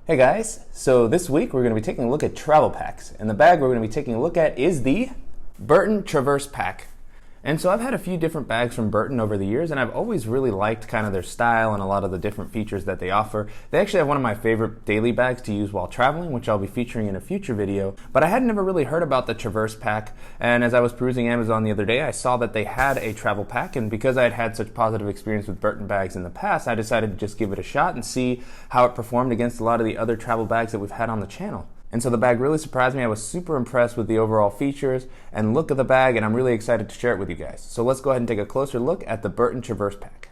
Hey guys, so this week we're going to be taking a look at travel packs, and the bag we're going to be taking a look at is the Burton Traverse Pack. And so I've had a few different bags from Burton over the years, and I've always really liked kind of their style and a lot of the different features that they offer. They actually have one of my favorite daily bags to use while traveling, which I'll be featuring in a future video. But I had never really heard about the Traverse Pack, and as I was perusing Amazon the other day, I saw that they had a travel pack, and because I had had such positive experience with Burton bags in the past, I decided to just give it a shot and see how it performed against a lot of the other travel bags that we've had on the channel. And so the bag really surprised me. I was super impressed with the overall features and look of the bag, and I'm really excited to share it with you guys. So let's go ahead and take a closer look at the Burton Traverse Pack.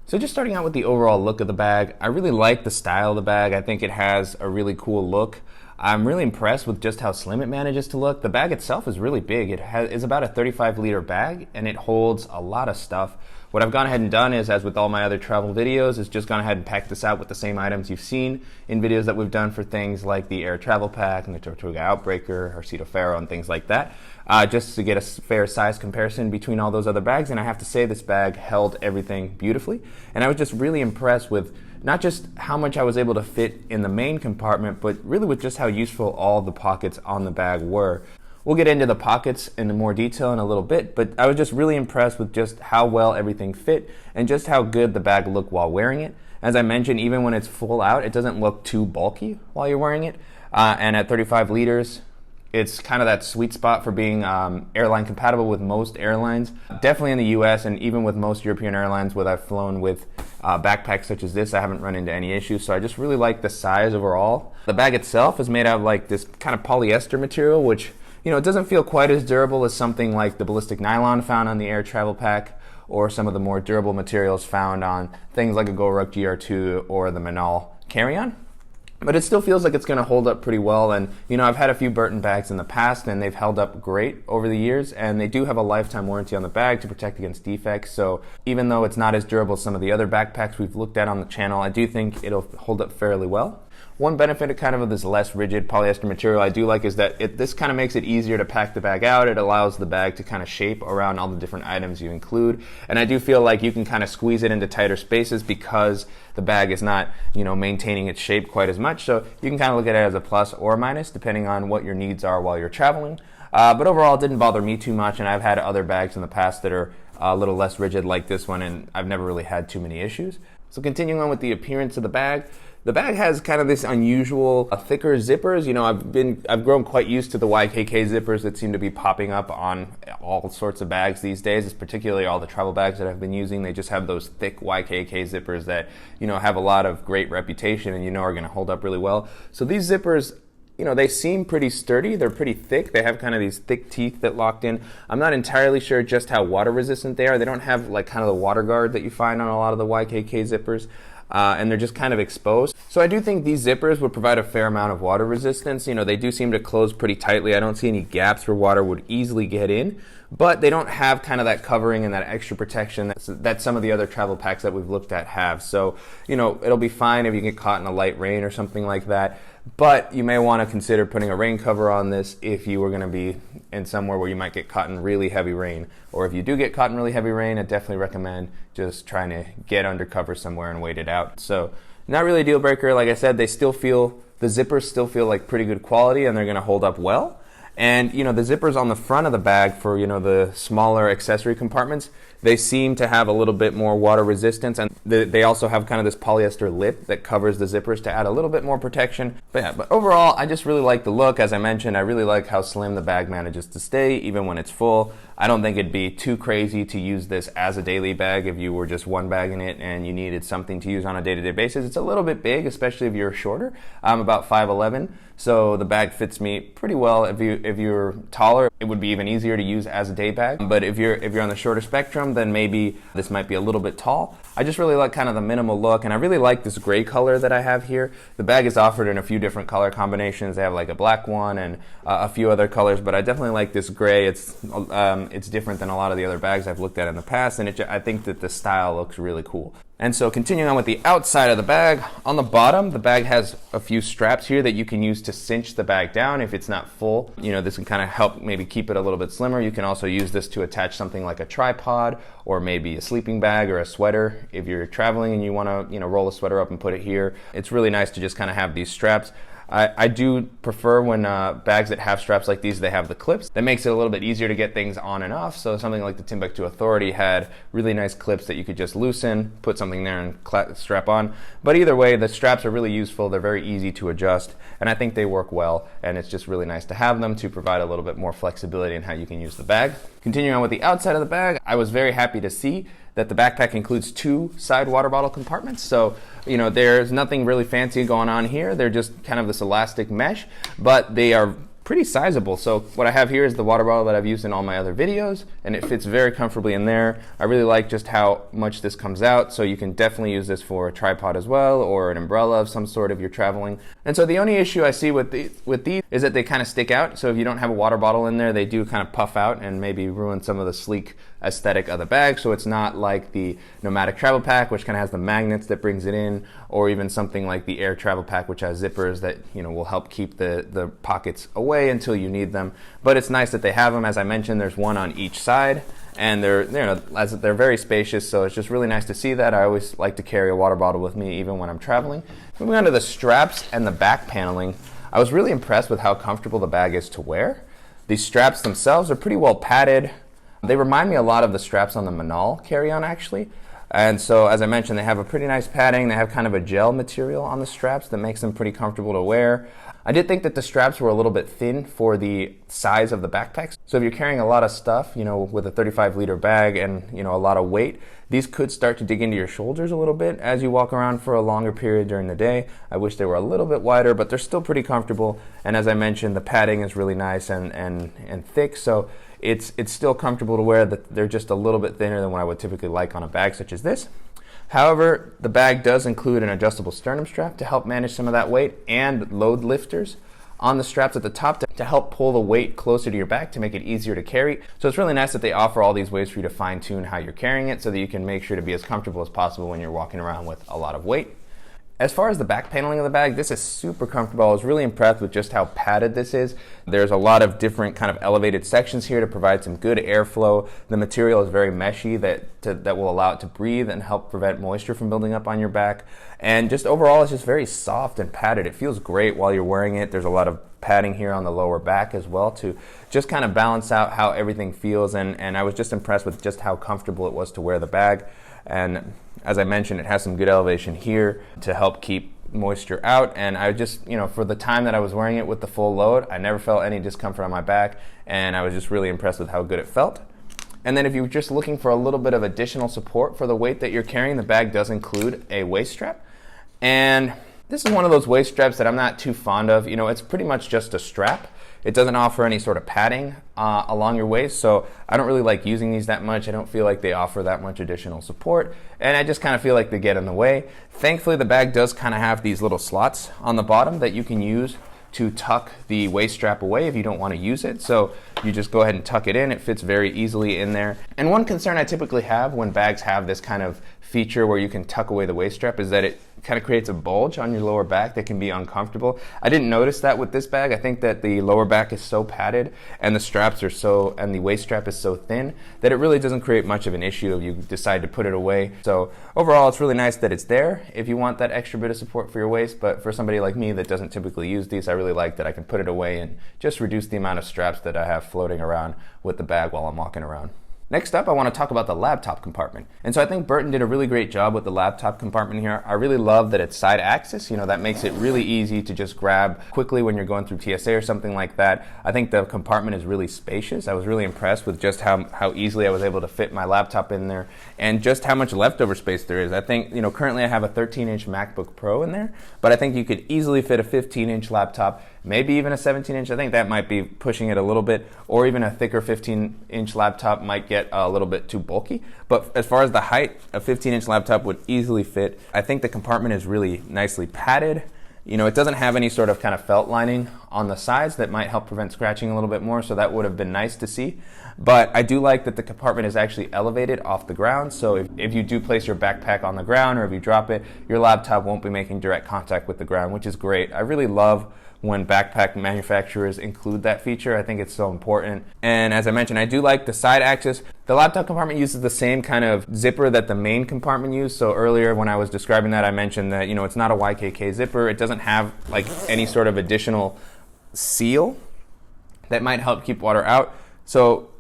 So just starting out with the overall look of the bag, I really like the style of the bag. I think it has a really cool look. I'm really impressed with just how slim it manages to look. The bag itself is really big. It's about a 35-liter bag, and it holds a lot of stuff. What I've gone ahead and done is, as with all my other travel videos, is just gone ahead and packed this out with the same items you've seen in videos that we've done for things like the Air Travel Pack and the Tortuga Outbreaker, Arcito Faro, and things like that, just to get a fair size comparison between all those other bags. And I have to say this bag held everything beautifully, and I was just really impressed with not just how much I was able to fit in the main compartment, but really with just how useful all the pockets on the bag were. We'll get into the pockets in more detail in a little bit, but I was just really impressed with just how well everything fit and just how good the bag looked while wearing it. As I mentioned, even when it's full out, it doesn't look too bulky while you're wearing it. And at 35 liters, it's kind of that sweet spot for being airline compatible with most airlines. Definitely in the US and even with most European airlines where I've flown with backpacks such as this, I haven't run into any issues. So I just really like the size overall. The bag itself is made out of like this kind of polyester material, which it doesn't feel quite as durable as something like the ballistic nylon found on the Air Travel Pack or some of the more durable materials found on things like a GoRuck GR2 or the Manal carry-on. But it still feels like it's going to hold up pretty well. And, I've had a few Burton bags in the past, and they've held up great over the years. And they do have a lifetime warranty on the bag to protect against defects. So even though it's not as durable as some of the other backpacks we've looked at on the channel, I do think it'll hold up fairly well. One benefit of this less rigid polyester material I do like is that this kind of makes it easier to pack the bag out. It allows the bag to kind of shape around all the different items you include. And I do feel like you can kind of squeeze it into tighter spaces because the bag is not, maintaining its shape quite as much. So you can kind of look at it as a plus or minus depending on what your needs are while you're traveling. But overall, it didn't bother me too much, and I've had other bags in the past that are a little less rigid like this one, and I've never really had too many issues. So continuing on with the appearance of the bag has kind of this unusual, thicker zippers. I've grown quite used to the YKK zippers that seem to be popping up on all sorts of bags these days. It's particularly all the travel bags that I've been using. They just have those thick YKK zippers that, have a lot of great reputation and are going to hold up really well. So these zippers, they seem pretty sturdy. They're pretty thick. They have kind of these thick teeth that locked in. I'm not entirely sure just how water resistant they are. They don't have like kind of the water guard that you find on a lot of the YKK zippers. And they're just kind of exposed. So I do think these zippers would provide a fair amount of water resistance. They do seem to close pretty tightly. I don't see any gaps where water would easily get in, but they don't have kind of that covering and that extra protection that some of the other travel packs that we've looked at have. So, it'll be fine if you get caught in a light rain or something like that. But you may want to consider putting a rain cover on this if you were going to be in somewhere where you might get caught in really heavy rain. Or if you do get caught in really heavy rain, I definitely recommend just trying to get under cover somewhere and wait it out. So not really a deal breaker. Like I said, the zippers still feel like pretty good quality, and they're going to hold up well. And, the zippers on the front of the bag for, the smaller accessory compartments, they seem to have a little bit more water resistance, and they also have kind of this polyester lip that covers the zippers to add a little bit more protection. But overall, I just really like the look. As I mentioned, I really like how slim the bag manages to stay, even when it's full. I don't think it'd be too crazy to use this as a daily bag if you were just one bag in it and you needed something to use on a day-to-day basis. It's a little bit big, especially if you're shorter. I'm about 5'11", so the bag fits me pretty well. If you're taller, it would be even easier to use as a day bag. But if you're on the shorter spectrum, then maybe this might be a little bit tall. I just really like kind of the minimal look, and I really like this gray color that I have here. The bag is offered in a few different color combinations. They have like a black one and a few other colors, but I definitely like this gray. It's different than a lot of the other bags I've looked at in the past, and I think that the style looks really cool. And so continuing on with the outside of the bag, on the bottom, the bag has a few straps here that you can use to cinch the bag down if it's not full. This can kind of help maybe keep it a little bit slimmer. You can also use this to attach something like a tripod or maybe a sleeping bag or a sweater. If you're traveling and you want to, roll a sweater up and put it here, it's really nice to just kind of have these straps. I do prefer when bags that have straps like these, they have the clips. That makes it a little bit easier to get things on and off. So something like the Timbuktu Authority had really nice clips that you could just loosen, put something there and strap on. But either way, the straps are really useful. They're very easy to adjust, and I think they work well. And it's just really nice to have them to provide a little bit more flexibility in how you can use the bag. Continuing on with the outside of the bag, I was very happy to see that the backpack includes 2 side water bottle compartments. So, there's nothing really fancy going on here. They're just kind of this elastic mesh, but they are pretty sizable. So what I have here is the water bottle that I've used in all my other videos, and it fits very comfortably in there. I really like just how much this comes out, so you can definitely use this for a tripod as well, or an umbrella of some sort if you're traveling. And so the only issue I see with these is that they kind of stick out. So if you don't have a water bottle in there, they do kind of puff out and maybe ruin some of the sleek aesthetic of the bag. So it's not like the Nomadic Travel Pack, which kind of has the magnets that brings it in, or even something like the Air Travel Pack, which has zippers that will help keep the pockets away until you need them. But it's nice that they have them. As I mentioned, there's one on each side, and they're very spacious. So it's just really nice to see that. I always like to carry a water bottle with me even when I'm traveling. Moving on to the straps and the back paneling, I was really impressed with how comfortable the bag is to wear. These straps themselves are pretty well padded. They remind me a lot of the straps on the Manal carry-on, actually. And so, as I mentioned, they have a pretty nice padding. They have kind of a gel material on the straps that makes them pretty comfortable to wear. I did think that the straps were a little bit thin for the size of the backpacks. So if you're carrying a lot of stuff, with a 35-liter bag and, a lot of weight, these could start to dig into your shoulders a little bit as you walk around for a longer period during the day. I wish they were a little bit wider, but they're still pretty comfortable. And as I mentioned, the padding is really nice and thick. So it's still comfortable to wear. They're just a little bit thinner than what I would typically like on a bag such as this. However, the bag does include an adjustable sternum strap to help manage some of that weight, and load lifters on the straps at the top to help pull the weight closer to your back to make it easier to carry. So it's really nice that they offer all these ways for you to fine tune how you're carrying it so that you can make sure to be as comfortable as possible when you're walking around with a lot of weight. As far as the back paneling of the bag, this is super comfortable. I was really impressed with just how padded this is. There's a lot of different kind of elevated sections here to provide some good airflow. The material is very meshy that will allow it to breathe and help prevent moisture from building up on your back. And just overall, it's just very soft and padded. It feels great while you're wearing it. There's a lot of padding here on the lower back as well to just kind of balance out how everything feels. And I was just impressed with just how comfortable it was to wear the bag. And as I mentioned, it has some good elevation here to help keep moisture out. And I just, for the time that I was wearing it with the full load, I never felt any discomfort on my back. And I was just really impressed with how good it felt. And then if you're just looking for a little bit of additional support for the weight that you're carrying, the bag does include a waist strap. And this is one of those waist straps that I'm not too fond of. It's pretty much just a strap. It doesn't offer any sort of padding along your waist, so I don't really like using these that much. I don't feel like they offer that much additional support, and I just kind of feel like they get in the way. Thankfully, the bag does kind of have these little slots on the bottom that you can use to tuck the waist strap away if you don't want to use it. So you just go ahead and tuck it in. It fits very easily in there. And one concern I typically have when bags have this kind of feature where you can tuck away the waist strap is that it kind of creates a bulge on your lower back that can be uncomfortable. I didn't notice that with this bag. I think that the lower back is so padded and the waist strap is so thin that it really doesn't create much of an issue if you decide to put it away. So overall, it's really nice that it's there if you want that extra bit of support for your waist. But for somebody like me that doesn't typically use these, I really like that I can put it away and just reduce the amount of straps that I have floating around with the bag while I'm walking around. Next up, I want to talk about the laptop compartment. And so I think Burton did a really great job with the laptop compartment here. I really love that it's side access. That makes it really easy to just grab quickly when you're going through TSA or something like that. I think the compartment is really spacious. I was really impressed with just how easily I was able to fit my laptop in there and just how much leftover space there is. I think, currently I have a 13-inch MacBook Pro in there, but I think you could easily fit a 15-inch laptop, maybe even a 17-inch. I think that might be pushing it a little bit, or even a thicker 15-inch laptop might get a little bit too bulky. But as far as the height, a 15-inch laptop would easily fit. I think the compartment is really nicely padded. It doesn't have any sort of kind of felt lining on the sides that might help prevent scratching a little bit more, so that would have been nice to see. But I do like that the compartment is actually elevated off the ground, so if you do place your backpack on the ground or if you drop it, your laptop won't be making direct contact with the ground, which is great. I really love when backpack manufacturers include that feature. I think it's so important. And as I mentioned, I do like the side access. The laptop compartment uses the same kind of zipper that the main compartment used. So earlier when I was describing that, I mentioned that, it's not a YKK zipper. It doesn't have like any sort of additional seal that might help keep water out. So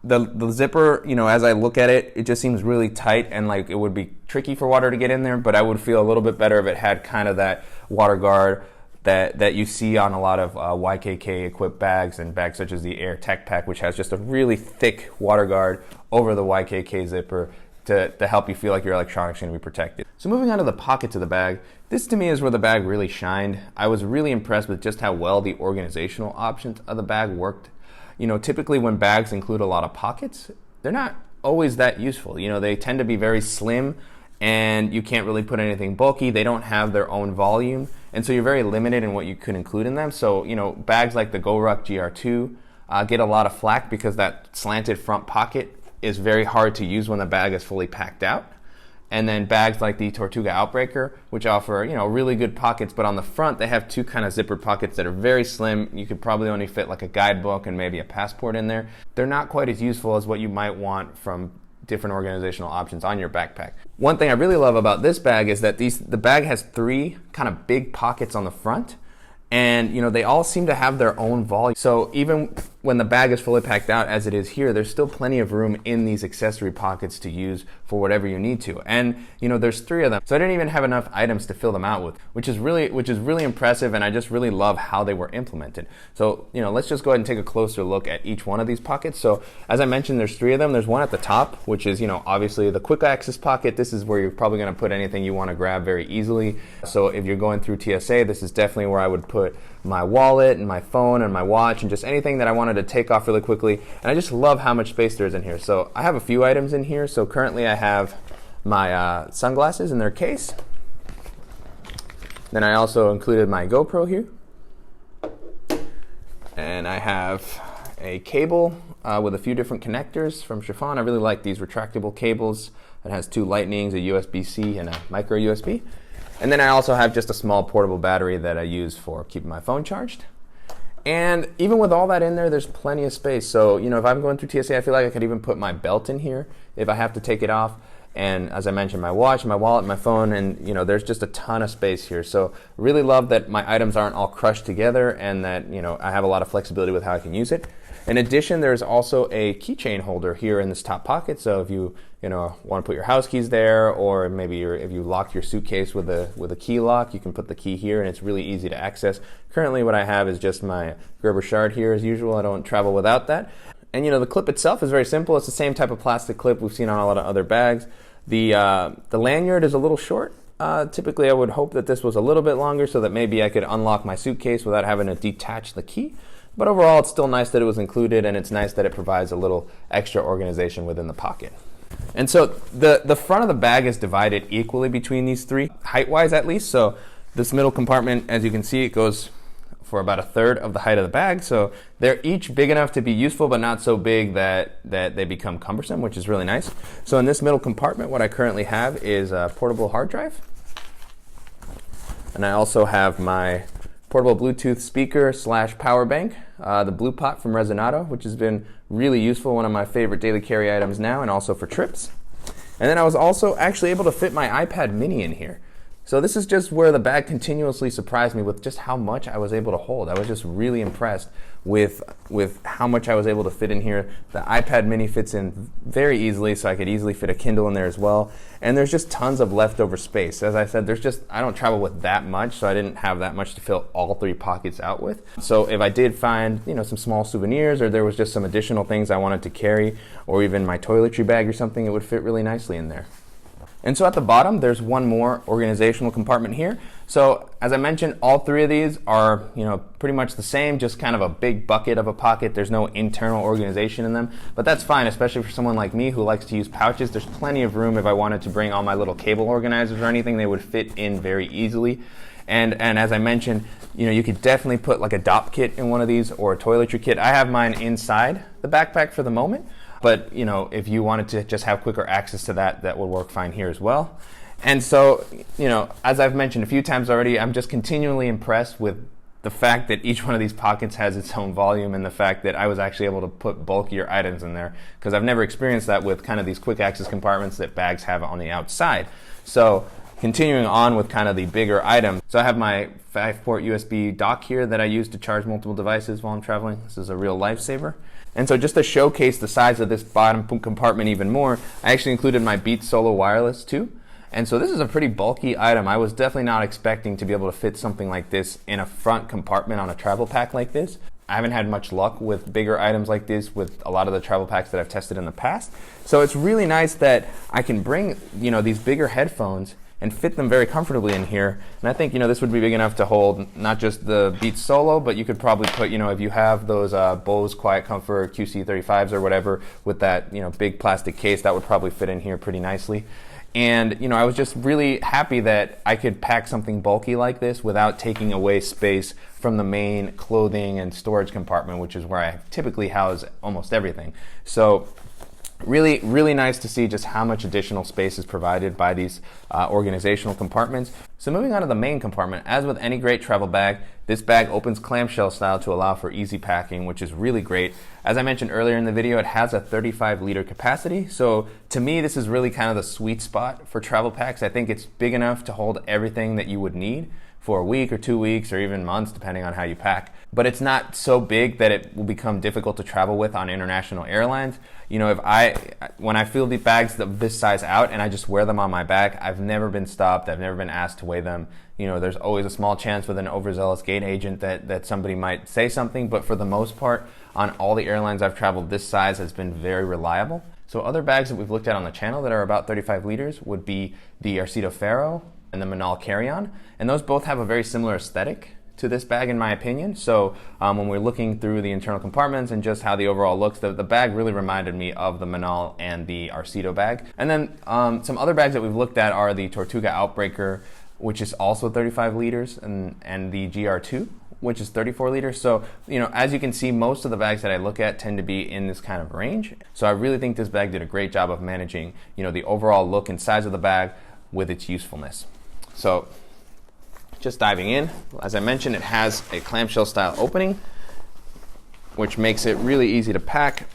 the zipper, as I look at it, it just seems really tight and like it would be tricky for water to get in there, but I would feel a little bit better if it had kind of that water guard that you see on a lot of YKK equipped bags and bags such as the Air Tech Pack, which has just a really thick water guard over the YKK zipper to help you feel like your electronics are going to be protected. So moving on to the pockets of the bag, this to me is where the bag really shined. I was really impressed with just how well the organizational options of the bag worked. Typically when bags include a lot of pockets, they're not always that useful. They tend to be very slim and you can't really put anything bulky. They don't have their own volume, and so you're very limited in what you could include in them. So, bags like the GoRuck GR2 get a lot of flack because that slanted front pocket is very hard to use when the bag is fully packed out. And then bags like the Tortuga Outbreaker, which offer, really good pockets, but on the front they have two kind of zippered pockets that are very slim. You could probably only fit like a guidebook and maybe a passport in there. They're not quite as useful as what you might want from different organizational options on your backpack. One thing I really love about this bag is that the bag has three kind of big pockets on the front, and they all seem to have their own volume. So even when the bag is fully packed out as it is here, there's still plenty of room in these accessory pockets to use for whatever you need to. And there's three of them, so I didn't even have enough items to fill them out with, which is really impressive, and I just really love how they were implemented. So let's just go ahead and take a closer look at each one of these pockets. So as I mentioned, there's three of them. There's one at the top, which is obviously the quick access pocket. This is where you're probably going to put anything you want to grab very easily. So if you're going through TSA, this is definitely where I would put my wallet and my phone and my watch and just anything that I wanted to take off really quickly. And I just love how much space there is in here. So I have a few items in here. So currently I have my sunglasses in their case. Then I also included my GoPro here. And I have a cable with a few different connectors from Chiffon. I really like these retractable cables. It has two lightnings, a USB-C and a micro USB. And then I also have just a small portable battery that I use for keeping my phone charged. And even with all that in there, there's plenty of space. So, if I'm going through TSA, I feel like I could even put my belt in here if I have to take it off. And as I mentioned, my watch, my wallet, my phone, and there's just a ton of space here. So really love that my items aren't all crushed together and that, I have a lot of flexibility with how I can use it. In addition, there's also a keychain holder here in this top pocket. So if you want to put your house keys there, or maybe if you lock your suitcase with a key lock, you can put the key here, and it's really easy to access. Currently, what I have is just my Gerber shard here as usual. I don't travel without that. And the clip itself is very simple. It's the same type of plastic clip we've seen on a lot of other bags. The lanyard is a little short. Typically, I would hope that this was a little bit longer so that maybe I could unlock my suitcase without having to detach the key. But overall, it's still nice that it was included, and it's nice that it provides a little extra organization within the pocket. And so the front of the bag is divided equally between these three, height-wise at least. So this middle compartment, as you can see, it goes for about a third of the height of the bag. So they're each big enough to be useful, but not so big that they become cumbersome, which is really nice. So in this middle compartment, what I currently have is a portable hard drive. And I also have my portable Bluetooth speaker / power bank, the Blue Pot from Resonado, which has been really useful, one of my favorite daily carry items now, and also for trips. And then I was also actually able to fit my iPad mini in here. So this is just where the bag continuously surprised me with just how much I was able to hold. I was just really impressed with how much I was able to fit in here. The iPad mini fits in very easily, so I could easily fit a Kindle in there as well. And there's just tons of leftover space. As I said, I don't travel with that much, so I didn't have that much to fill all three pockets out with. So if I did find, some small souvenirs, or there was just some additional things I wanted to carry, or even my toiletry bag or something, it would fit really nicely in there. And so at the bottom, there's one more organizational compartment here. So as I mentioned, all three of these are, pretty much the same, just kind of a big bucket of a pocket. There's no internal organization in them, but that's fine, especially for someone like me who likes to use pouches. There's plenty of room if I wanted to bring all my little cable organizers or anything, they would fit in very easily. And as I mentioned, You could definitely put like a DOP kit in one of these or a toiletry kit. I have mine inside the backpack for the moment, but if you wanted to just have quicker access to that, that would work fine here as well. And so, as I've mentioned a few times already, I'm just continually impressed with the fact that each one of these pockets has its own volume, and the fact that I was actually able to put bulkier items in there, because I've never experienced that with kind of these quick access compartments that bags have on the outside. So continuing on with kind of the bigger items. So I have my 5-port USB dock here that I use to charge multiple devices while I'm traveling. This is a real lifesaver. And so just to showcase the size of this bottom compartment even more, I actually included my Beats Solo Wireless too. And so this is a pretty bulky item. I was definitely not expecting to be able to fit something like this in a front compartment on a travel pack like this. I haven't had much luck with bigger items like this with a lot of the travel packs that I've tested in the past. So it's really nice that I can bring, these bigger headphones and fit them very comfortably in here. And I think, this would be big enough to hold not just the Beats Solo, but you could probably put, if you have those Bose Quiet Comfort QC35s or whatever with that, big plastic case, that would probably fit in here pretty nicely. And, I was just really happy that I could pack something bulky like this without taking away space from the main clothing and storage compartment, which is where I typically house almost everything. So really, really nice to see just how much additional space is provided by these organizational compartments. So moving on to the main compartment, as with any great travel bag, this bag opens clamshell style to allow for easy packing, which is really great. As I mentioned earlier in the video, it has a 35-liter capacity. So to me, this is really kind of the sweet spot for travel packs. I think it's big enough to hold everything that you would need for a week or 2 weeks or even months, depending on how you pack. But it's not so big that it will become difficult to travel with on international airlines. When I fill the bags of this size out and I just wear them on my back, I've never been stopped. I've never been asked to weigh them. There's always a small chance with an overzealous gate agent that somebody might say something, but for the most part, on all the airlines I've traveled, this size has been very reliable. So other bags that we've looked at on the channel that are about 35 liters would be the Arcedo Ferro and the Manal Carry-On, and those both have a very similar aesthetic to this bag in my opinion. So when we're looking through the internal compartments and just how the overall looks, the bag really reminded me of the Manal and the Arcedo bag. And then some other bags that we've looked at are the Tortuga Outbreaker, which is also 35 liters, and the GR2, which is 34 liters. So, as you can see, most of the bags that I look at tend to be in this kind of range. So I really think this bag did a great job of managing, the overall look and size of the bag with its usefulness. So just diving in, as I mentioned, it has a clamshell style opening, which makes it really easy to pack.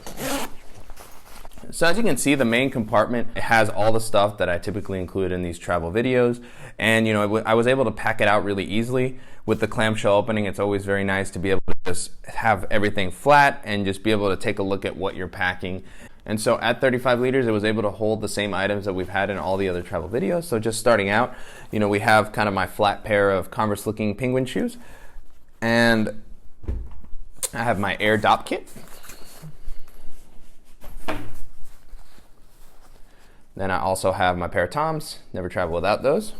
So as you can see, the main compartment, it has all the stuff that I typically include in these travel videos. And I was able to pack it out really easily. With the clamshell opening, it's always very nice to be able to just have everything flat and just be able to take a look at what you're packing. And so at 35 liters, it was able to hold the same items that we've had in all the other travel videos. So just starting out, we have kind of my flat pair of Converse looking penguin shoes. And I have my Air DOP kit. Then I also have my pair of Toms, never travel without those.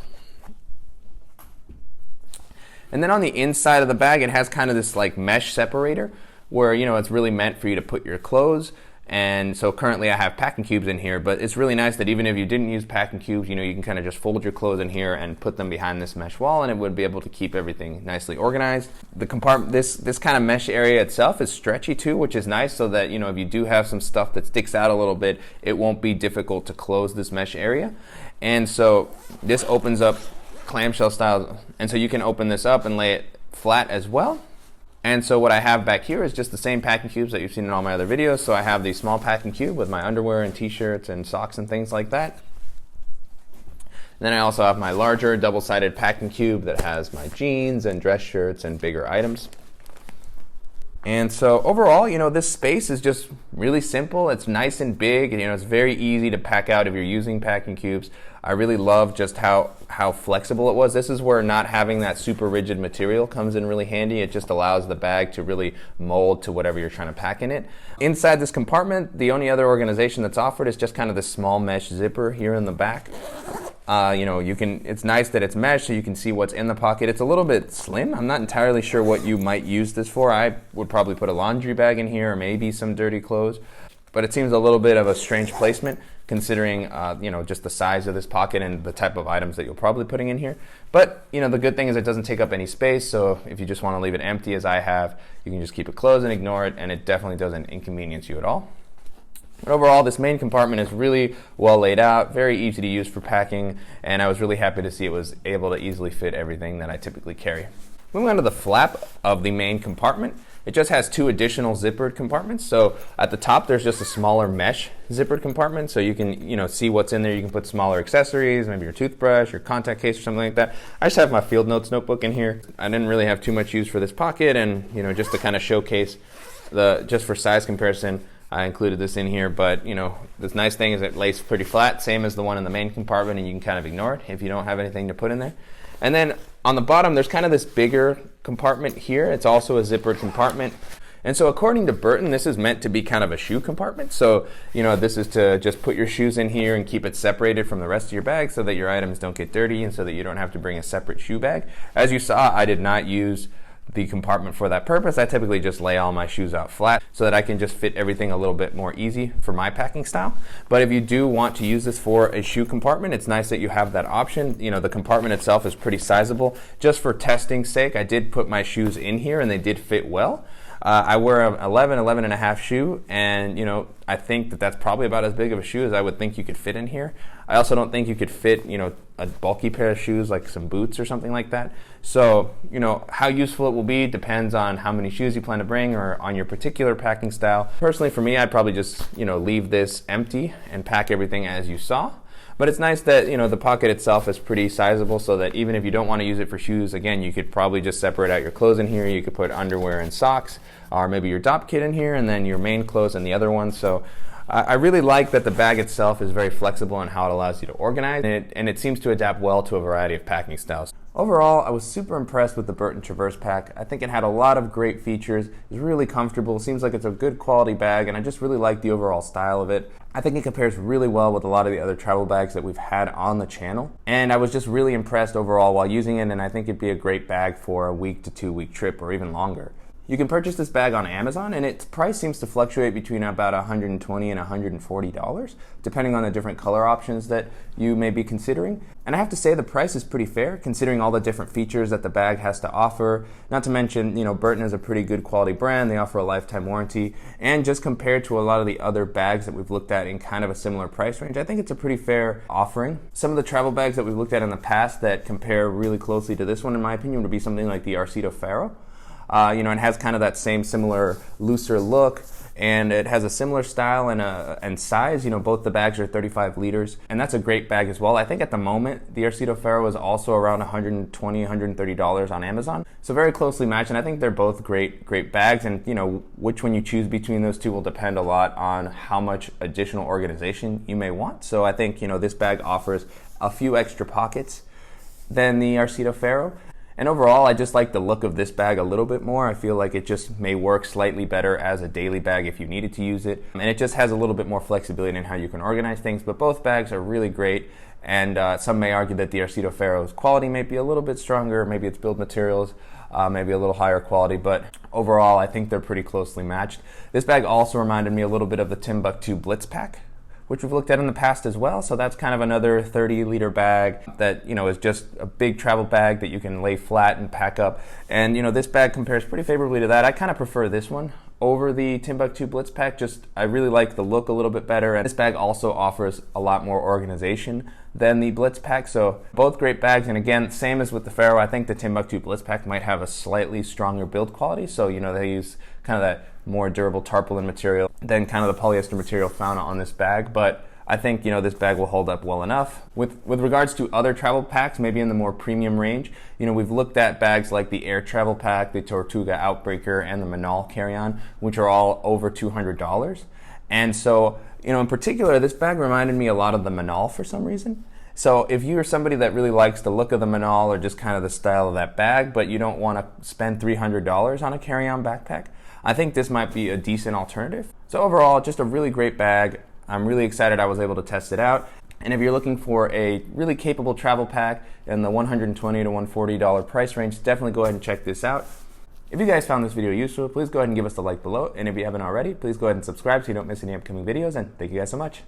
And then on the inside of the bag, it has kind of this like mesh separator where, it's really meant for you to put your clothes. And so currently I have packing cubes in here, but it's really nice that even if you didn't use packing cubes, you can kind of just fold your clothes in here and put them behind this mesh wall, and it would be able to keep everything nicely organized. The compartment, this kind of mesh area itself is stretchy too, which is nice, so that, if you do have some stuff that sticks out a little bit, it won't be difficult to close this mesh area. And so this opens up clamshell style, and so you can open this up and lay it flat as well. And so what I have back here is just the same packing cubes that you've seen in all my other videos. So I have the small packing cube with my underwear and t-shirts and socks and things like that. And then I also have my larger double-sided packing cube that has my jeans and dress shirts and bigger items. And so overall, this space is just really simple. It's nice and big. It's very easy to pack out if you're using packing cubes. I really love just how flexible it was. This is where not having that super rigid material comes in really handy. It just allows the bag to really mold to whatever you're trying to pack in it. Inside this compartment, the only other organization that's offered is just kind of this small mesh zipper here in the back. It's nice that it's mesh so you can see what's in the pocket. It's a little bit slim. I'm not entirely sure what you might use this for. I would probably put a laundry bag in here or maybe some dirty clothes. but it seems a little bit of a strange placement considering just the size of this pocket and the type of items that you'll probably be putting in here. But the good thing is it doesn't take up any space, so if you just want to leave it empty as I have, you can just keep it closed and ignore it, and it definitely doesn't inconvenience you at all. But overall, this main compartment is really well laid out, very easy to use for packing, and I was really happy to see it was able to easily fit everything that I typically carry. Moving on to the flap of the main compartment, it just has 2 additional zippered compartments. So at the top, there's just a smaller mesh zippered compartment, so you can see what's in there. You can put smaller accessories, maybe your toothbrush, your contact case, or something like that. I just have my field notes notebook in here. I didn't really have too much use for this pocket, and just to kind of showcase just for size comparison, I included this in here. But this nice thing is it lays pretty flat, same as the one in the main compartment, and you can kind of ignore it if you don't have anything to put in there. And then on the bottom, there's kind of this bigger compartment here. It's also a zippered compartment. And so according to Burton, this is meant to be kind of a shoe compartment. So, this is to just put your shoes in here and keep it separated from the rest of your bag so that your items don't get dirty and so that you don't have to bring a separate shoe bag. As you saw, I did not use the compartment for that purpose. I typically just lay all my shoes out flat so that I can just fit everything a little bit more easy for my packing style. But if you do want to use this for a shoe compartment, it's nice that you have that option. The compartment itself is pretty sizable. Just for testing's sake, I did put my shoes in here and they did fit well. I wear an 11 and a half shoe, and I think that that's probably about as big of a shoe as I would think you could fit in here. I also don't think you could fit a bulky pair of shoes like some boots or something like that. So how useful it will be depends on how many shoes you plan to bring or on your particular packing style. Personally, for me, I'd probably just leave this empty and pack everything as you saw. But it's nice that the pocket itself is pretty sizable, so that even if you don't want to use it for shoes, again, you could probably just separate out your clothes in here. You could put underwear and socks, or maybe your dop kit in here, and then your main clothes in the other one. So I really like that the bag itself is very flexible in how it allows you to organize, and it seems to adapt well to a variety of packing styles. Overall, I was super impressed with the Burton Traverse Pack. I think it had a lot of great features. It's really comfortable. It seems like it's a good quality bag, and I just really like the overall style of it. I think it compares really well with a lot of the other travel bags that we've had on the channel. And I was just really impressed overall while using it, and I think it'd be a great bag for a 1 to 2 week trip or even longer. You can purchase this bag on Amazon, and its price seems to fluctuate between about $120 and $140, depending on the different color options that you may be considering. And I have to say the price is pretty fair, considering all the different features that the bag has to offer. Not to mention, Burton is a pretty good quality brand. They offer a lifetime warranty, and just compared to a lot of the other bags that we've looked at in kind of a similar price range, I think it's a pretty fair offering. Some of the travel bags that we've looked at in the past that compare really closely to this one, in my opinion, would be something like the Arcito Faro. It has kind of that same similar looser look, and it has a similar style and size. Both the bags are 35 liters, and that's a great bag as well. I think at the moment, the Arcito Faro is also around $120, $130 on Amazon. So very closely matched, and I think they're both great bags, and which one you choose between those two will depend a lot on how much additional organization you may want. So I think, this bag offers a few extra pockets than the Arcito Faro. And overall, I just like the look of this bag a little bit more. I feel like it just may work slightly better as a daily bag if you needed to use it. And it just has a little bit more flexibility in how you can organize things. But both bags are really great. And some may argue that the Arcito Faro's quality may be a little bit stronger. Maybe its build materials, maybe a little higher quality. But overall, I think they're pretty closely matched. This bag also reminded me a little bit of the Timbuk2 Blitz Pack, which we've looked at in the past as well. So that's kind of another 30-liter bag that, is just a big travel bag that you can lay flat and pack up. And, this bag compares pretty favorably to that. I kind of prefer this one over the Timbuk2 Blitz Pack. I really like the look a little bit better. And this bag also offers a lot more organization than the Blitz Pack. So both great bags. And again, same as with the Faro, I think the Timbuk2 Blitz Pack might have a slightly stronger build quality. So, they use kind of that more durable tarpaulin material than kind of the polyester material found on this bag. But I think, this bag will hold up well enough. With regards to other travel packs, maybe in the more premium range, we've looked at bags like the Air Travel Pack, the Tortuga Outbreaker, and the Manal Carry-On, which are all over $200. And so, in particular, this bag reminded me a lot of the Manal for some reason. So if you're somebody that really likes the look of the Manal or just kind of the style of that bag, but you don't want to spend $300 on a carry-on backpack, I think this might be a decent alternative. So overall, just a really great bag. I'm really excited I was able to test it out. And if you're looking for a really capable travel pack in the $120 to $140 price range, definitely go ahead and check this out. If you guys found this video useful, please go ahead and give us a like below, and if you haven't already, please go ahead and subscribe so you don't miss any upcoming videos, and thank you guys so much.